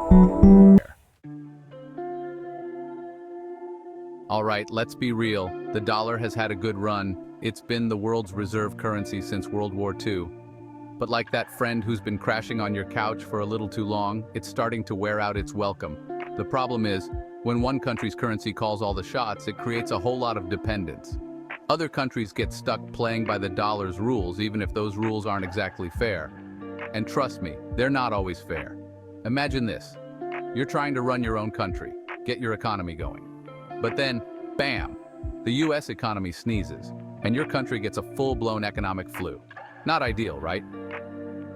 All right, let's be real. The dollar has had a good run. It's been the world's reserve currency since World War II. But like that friend who's been crashing on your couch for a little too long, it's starting to wear out its welcome. The problem is, when one country's currency calls all the shots, it creates a whole lot of dependence. Other countries get stuck playing by the dollar's rules, even if those rules aren't exactly fair. And trust me, they're not always fair. Imagine this. You're trying to run your own country, get your economy going. But then, bam, the US economy sneezes, and your country gets a full-blown economic flu. Not ideal, right?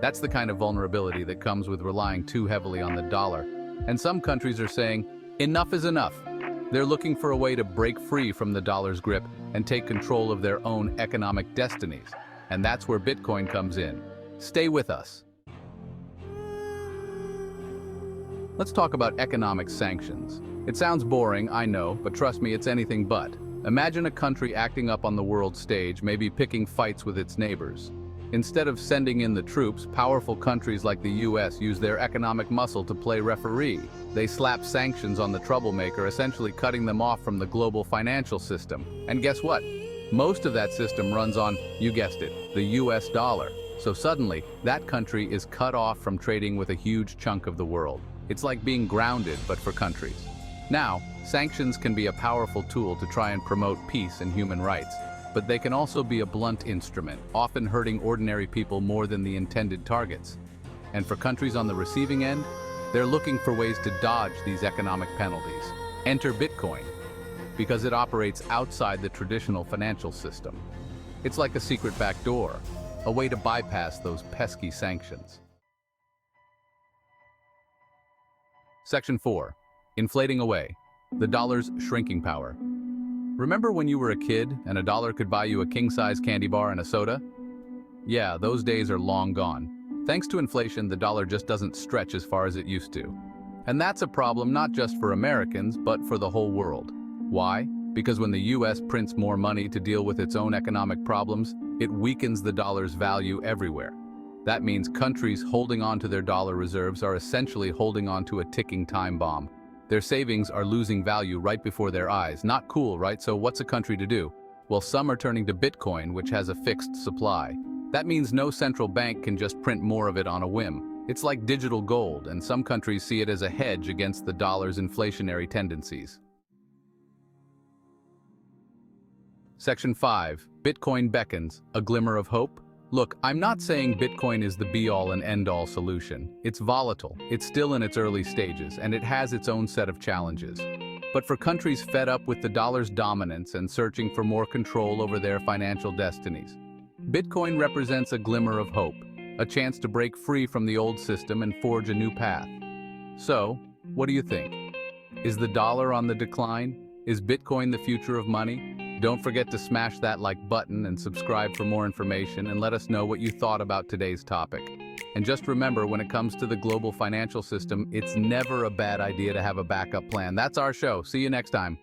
That's the kind of vulnerability that comes with relying too heavily on the dollar. And some countries are saying, enough is enough. They're looking for a way to break free from the dollar's grip and take control of their own economic destinies. And that's where Bitcoin comes in. Stay with us. Let's talk about economic sanctions. It sounds boring, I know, but trust me, it's anything but. Imagine a country acting up on the world stage, maybe picking fights with its neighbors. Instead of sending in the troops, powerful countries like the US use their economic muscle to play referee. They slap sanctions on the troublemaker, essentially cutting them off from the global financial system. And guess what? Most of that system runs on, you guessed it, the US dollar. So suddenly, that country is cut off from trading with a huge chunk of the world. It's like being grounded, but for countries. Now, sanctions can be a powerful tool to try and promote peace and human rights, but they can also be a blunt instrument, often hurting ordinary people more than the intended targets. And for countries on the receiving end, they're looking for ways to dodge these economic penalties. Enter Bitcoin, because it operates outside the traditional financial system. It's like a secret backdoor, a way to bypass those pesky sanctions. Section 4. Inflating away. The dollar's shrinking power. Remember when you were a kid and a dollar could buy you a king-size candy bar and a soda? Yeah, those days are long gone. Thanks to inflation, the dollar just doesn't stretch as far as it used to. And that's a problem not just for Americans, but for the whole world. Why? Because when the US prints more money to deal with its own economic problems, it weakens the dollar's value everywhere. That means countries holding on to their dollar reserves are essentially holding on to a ticking time bomb. Their savings are losing value right before their eyes. Not cool, right? So what's a country to do? Well, some are turning to Bitcoin, which has a fixed supply. That means no central bank can just print more of it on a whim. It's like digital gold, and some countries see it as a hedge against the dollar's inflationary tendencies. Section 5. Bitcoin beckons, a glimmer of hope. Look, I'm not saying Bitcoin is the be-all and end-all solution. It's volatile, it's still in its early stages, and it has its own set of challenges. But for countries fed up with the dollar's dominance and searching for more control over their financial destinies, Bitcoin represents a glimmer of hope, a chance to break free from the old system and forge a new path. So, what do you think? Is the dollar on the decline? Is Bitcoin the future of money? Don't forget to smash that like button and subscribe for more information, and let us know what you thought about today's topic. And just remember, when it comes to the global financial system, it's never a bad idea to have a backup plan. That's our show. See you next time.